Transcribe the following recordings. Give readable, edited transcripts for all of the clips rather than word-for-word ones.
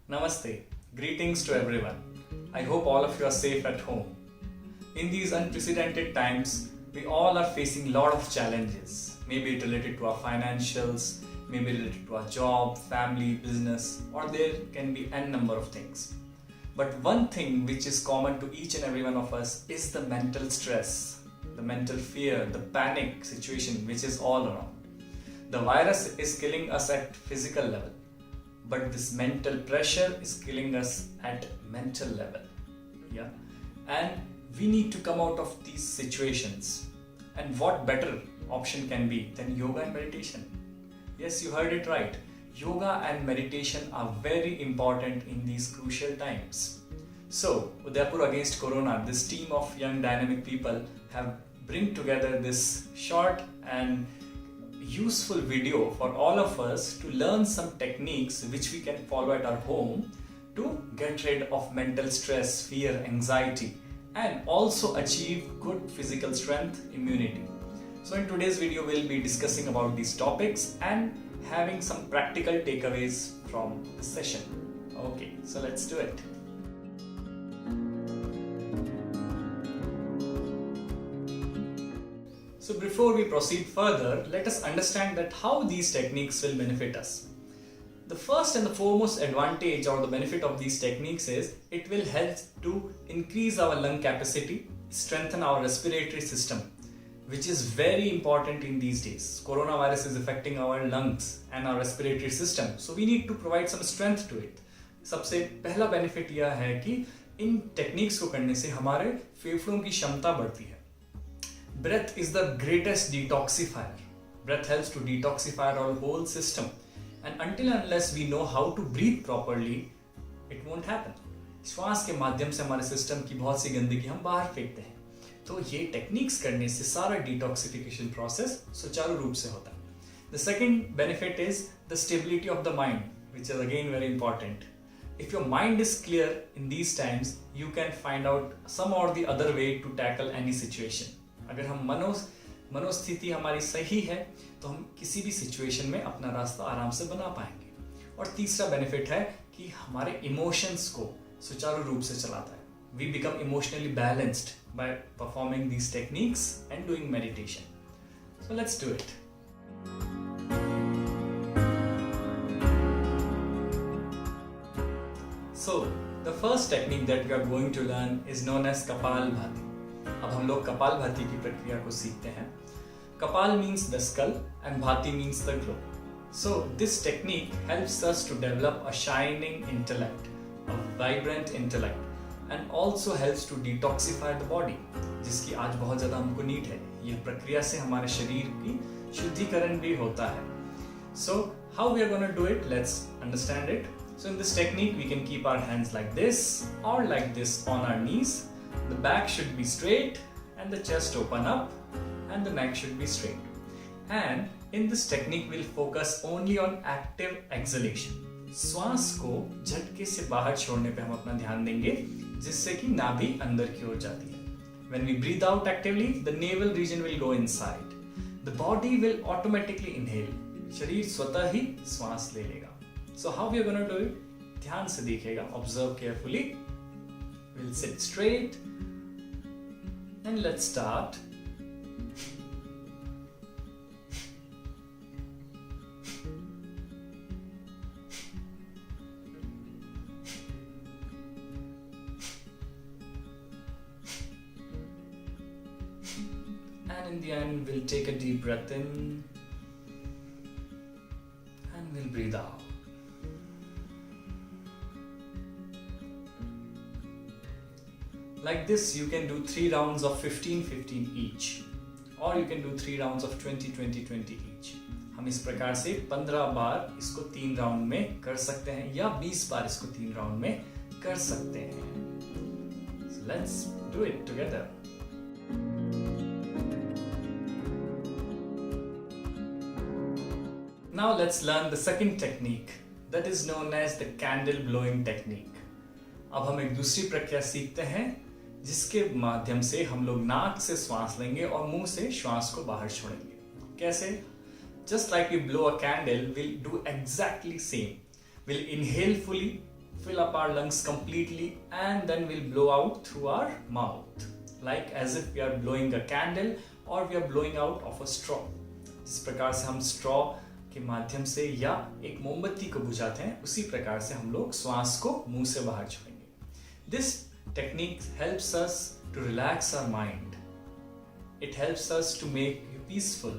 Namaste. Greetings to everyone. I hope all of you are safe at home. In these unprecedented times, we all are facing a lot of challenges. Maybe related to our financials, maybe related to our job, family, business, or there can be n number of things. But one thing which is common to each and every one of us is the mental stress, the mental fear, the panic situation which is all around. The virus is killing us at physical level, but this mental pressure is killing us at mental level. Yeah, and we need to come out of these situations. And what better option can be than yoga and meditation? Yes, you heard it right. Yoga and meditation are very important in these crucial times. So, Udaipur Against Corona, this team of young dynamic people have bring together this short and useful video for all of us to learn some techniques which we can follow at our home to get rid of mental stress, fear, anxiety, and also achieve good physical strength, immunity. So in today's video we'll be discussing about these topics and having some practical takeaways from the session. Okay, so let's do it. So before we proceed further, let us understand that how these techniques will benefit us. The first and the foremost advantage or the benefit of these techniques is it will help to increase our lung capacity, strengthen our respiratory system, which is very important in these days. Coronavirus is affecting our lungs and our respiratory system, so we need to provide some strength to it. सबसे पहला benefit यह है कि इन techniques को करने से हमारे फेफड़ों की क्षमता बढ़ती है. Breath is the greatest detoxifier. Breath helps to detoxify our whole system. And until and unless we know how to breathe properly, it won't happen. श्वास के माध्यम से हमारे सिस्टम की बहुत सी गंदगी हम बाहर फेंकते हैं. तो ये टेक्निक्स करने से सारा डिटॉक्सिफिकेशन प्रोसेस सुचारू रूप से होता है. The second benefit is the stability of the mind, which is again very important. If your mind is clear in these times, you can find out some or the other way to tackle any situation. अगर हम मनोस्थिति हमारी सही है तो हम किसी भी सिचुएशन में अपना रास्ता आराम से बना पाएंगे. और तीसरा बेनिफिट है कि हमारे इमोशंस को सुचारू रूप से चलाता है. We become emotionally balanced by performing these techniques and doing meditation. So let's do it. So the first technique that we are going to learn is known as Kapalbhati. अब हम लोग कपालभाति की प्रक्रिया को सीखते हैं. Kapal means the skull and Bhati means the glow. So this technique helps us to develop a shining intellect, a vibrant intellect, and also helps to detoxify the body, जिसकी आज बहुत ज़्यादा हमको नीड है. यह प्रक्रिया से हमारे शरीर की शुद्धिकरण भी होता है. So how we are going to do it? Let's understand it. So in this technique we can keep our hands like this or like this on our knees. The back should be straight and the chest open up and the neck should be straight. And in this technique we'll focus only on active exhalation. श्वास को झटके से बाहर छोड़ने पे हम अपना ध्यान देंगे जिससे कि नाभि अंदर की ओर जाती है. When we breathe out actively, the navel region will go inside. The body will automatically inhale. शरीर स्वतः ही श्वास ले लेगा. So how we are going to do it? ध्यान से देखिएगा. Observe carefully. We'll sit straight and let's start. And in the end, we'll take a deep breath in and we'll breathe out. Like this, you can do 3 rounds of 15-15 each, or you can do 3 rounds of 20-20-20 each. हम इस प्रकार से 15 बार इसको 3 round में कर सकते हैं या 20 बार इसको 3 राउंड में कर सकते हैं. So let's do it together. Now let's learn the second technique that is known as the candle blowing technique. अब हम एक दूसरी प्रक्रिया सीखते हैं जिसके माध्यम से हम लोग नाक से श्वास लेंगे और मुंह से श्वास को बाहर छोड़ेंगे. कैसे? Just like we blow a candle, we'll do exactly same. We'll inhale fully fill up our lungs completely, and then we'll blow out through our mouth, like as if we are blowing a candle or we are blowing out of a straw. जिस प्रकार से हम straw के माध्यम से या एक मोमबत्ती को बुझाते हैं, उसी प्रकार से हम लोग श्वास को मुंह से बाहर छोड़ेंगे. This technique helps us to relax our mind. It helps us to make you peaceful,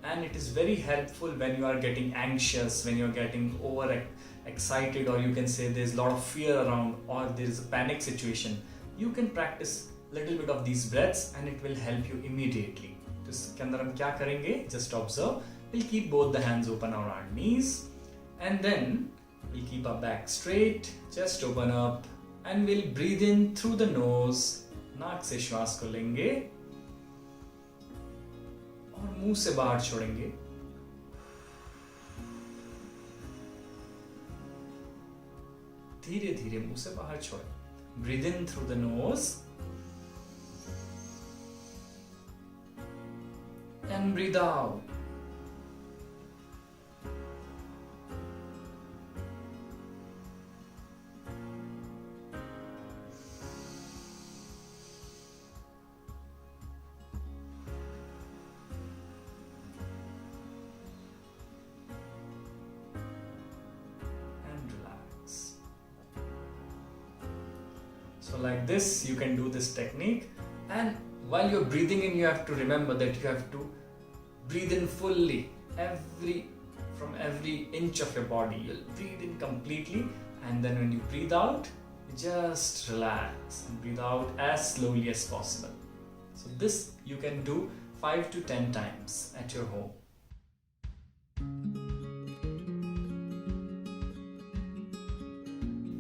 and it is very helpful when you are getting anxious, when you are getting excited, or you can say there's a lot of fear around, or there is a panic situation. You can practice little bit of these breaths and it will help you immediately. तो इसके अंदर हम क्या करेंगे? Just observe. We'll keep both the hands open on our knees, and then we'll keep our back straight, chest open up, and we'll breathe in through the nose. नाक से श्वास को लेंगे और मुंह से बाहर छोड़ेंगे. धीरे धीरे मुंह से बाहर छोड़ें. Breathe in through the nose and breathe out. So like this, you can do this technique, and while you're breathing in, you have to remember that you have to breathe in fully, from every inch of your body. You'll breathe in completely, and then when you breathe out, just relax and breathe out as slowly as possible. So this you can do 5 to 10 times at your home.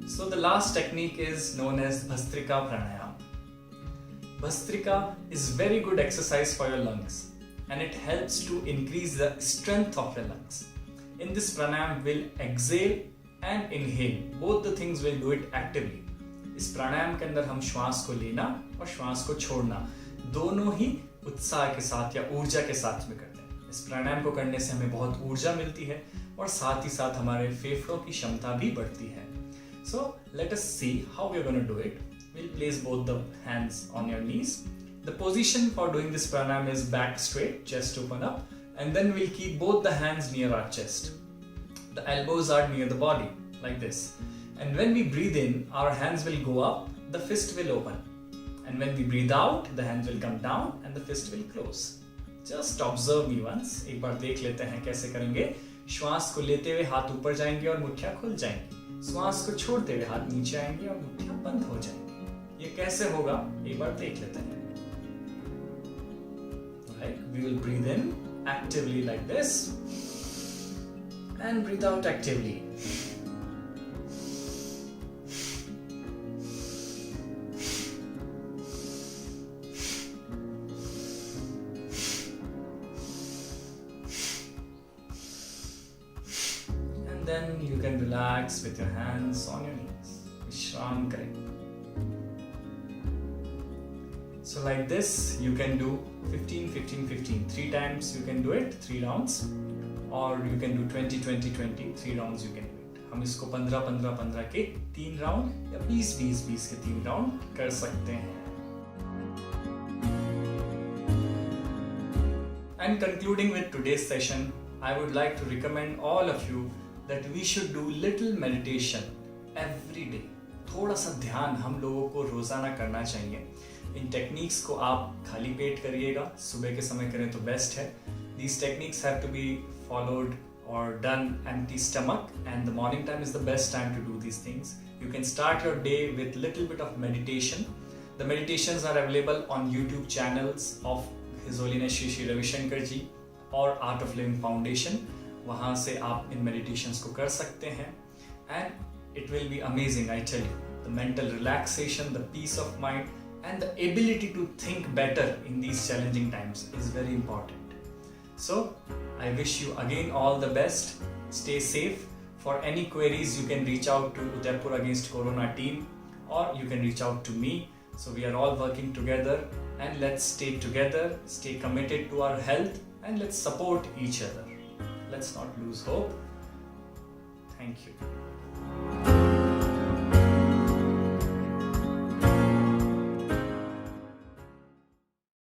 So the last technique is known as Bhastrika Pranayam. Bhastrika is very good exercise for your lungs, and it helps to increase the strength of your lungs. In this pranayam, we'll exhale and inhale. Both the things we'll do it actively. इस प्राणायाम के अंदर हम श्वास को लेना और श्वास को छोड़ना दोनों ही उत्साह के साथ या ऊर्जा के साथ में करते हैं. इस प्राणायाम को करने से हमें बहुत ऊर्जा मिलती है और साथ ही साथ हमारे फेफड़ों की क्षमता भी बढ़ती है. So let us see how we are going to do it. We'll place both the hands on your knees. The position for doing this pranayam is back straight, chest open up, and then we'll keep both the hands near our chest. The elbows are near the body, like this. And when we breathe in, our hands will go up, the fist will open. And when we breathe out, the hands will come down and the fist will close. Just observe me once. एक बार देख लेते हैं कैसे करेंगे. श्वास को लेते हुए हाथ ऊपर जाएंगे और मुट्ठियां खुल जाएंगी. श्वास को छोड़ते हुए हाथ नीचे आएंगे और मुट्ठियां बंद हो जाएंगी. ये कैसे होगा एक बार देख लेते हैं. Right? We will breathe in actively like this and breathe out actively. Then you can relax with your hands on your knees. Vishram kare. So like this, you can do 15, 15, 15. 3 times you can do it, 3 rounds. Or you can do 20, 20, 20. 3 rounds you can do it. हम इसको 15, 15, 15 के 3 round या 20, 20, 20 के 3 round कर सकते हैं. And concluding with today's session, I would like to recommend all of you that we should do little meditation every day. थोड़ा सा ध्यान हम लोगों को रोजाना करना चाहिए. इन टेक्निक्स को आप खाली पेट करिएगा. सुबह के समय करें तो बेस्ट है. These techniques have to be followed or done empty stomach, and the morning time is the best time to do these things. You can start your day with little bit of meditation. The meditations are available on YouTube channels of His Holiness Shri Shri Ravi Shankar ji or Art of Living Foundation. वहाँ से आप इन meditations को कर सकते हैं, and it will be amazing, I tell you. The mental relaxation, the peace of mind, and the ability to think better in these challenging times is very important. So, I wish you again all the best. Stay safe. For any queries, you can reach out to Udaipur Against Corona team, or you can reach out to me. So, we are all working together, and let's stay together, stay committed to our health, and let's support each other. Let's not lose hope. Thank you.